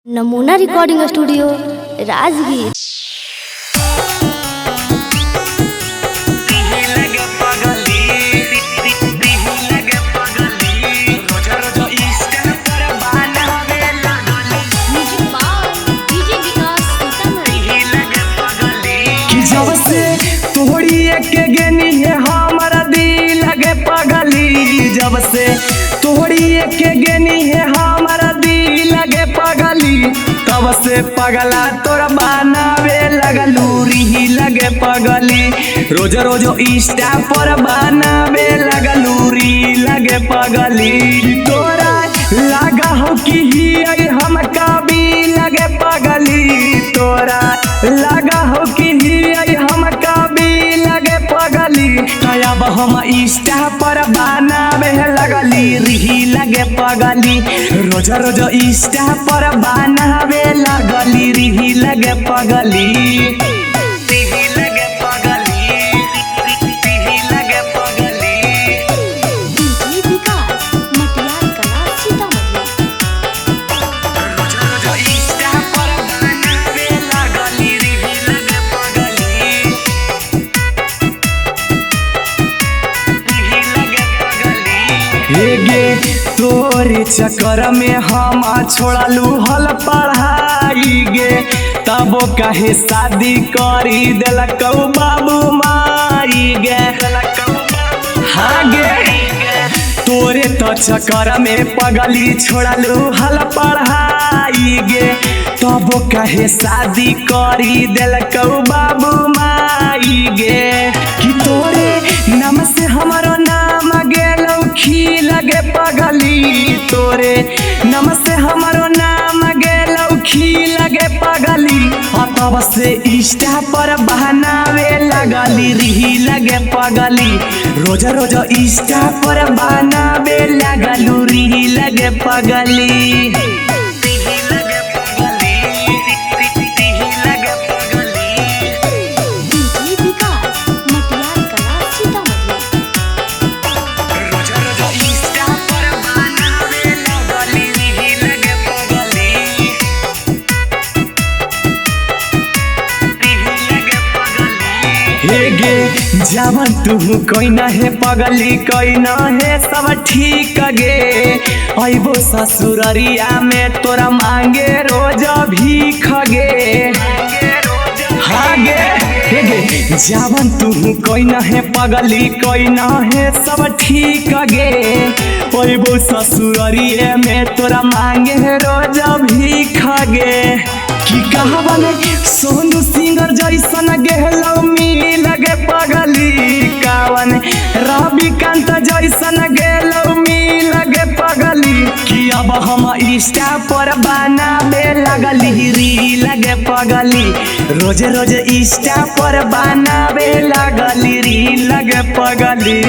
नमूना recording studio Rajgir. जब से तोहरी के गेनी है हमारा दिल लगे पगली, जब से तोहरी के गेनी है हमारा दिल लगे पगली, तब से पगला तोरा बनावे लगलू री लगे पगली, रोज रोज इंस्टा पर बनावे लगलू री लगे पगली, तोरा लगा हो कि ही हम कभी लगे पगली, तोरा लगा हो कि हम कभी लगे पगली, अब हम इंस्टा पर बनावे लगली री लगे पगली, रोज रोज इंस्टा पर बनावे लगली री लगे पगली। तोरे चक्कर में हम छोड़लू हल पढ़ाई गे, तबो कहे शादी करी दिलक बाबू माई गे, हाँ गे तोरे तो चक्कर में पगली छोड़लू हल पढ़ाई गे, तबो कहे शादी करी दिलक बाबू माई गे, कि तोरे नाम से हमारो नाम गेलौ खी लगे पगली, तोरे नाम से हमारो नाम गेलौ खी लगे पगली, तब से इंस्टा पर बनावे लगली री लगे पगली, रोज रोज इंस्टा पर बनावे लगलू री लगे पगली। जवन तू कोई ना है पगली कोई ना है सब ठीक गे, अबो ससुररिया में तोरा मांगे रोज भीख गे, हाँ गे जवन तू कोई ना है पगली कोई ना है सब ठीक गे, अबो ससुररिया में तोरा मांगे रोज भीख गे, कि कहवन सोनू सिंगर जैसन गेहलौ मी लगे पगली, कावन रविकांत जैसन गेलौ मी लगे पगली, कि अब हम इंस्टा पर बनावे लगली री लगे पगली, रोज रोज इंस्टा पर बनावे लगली री लगे पगली।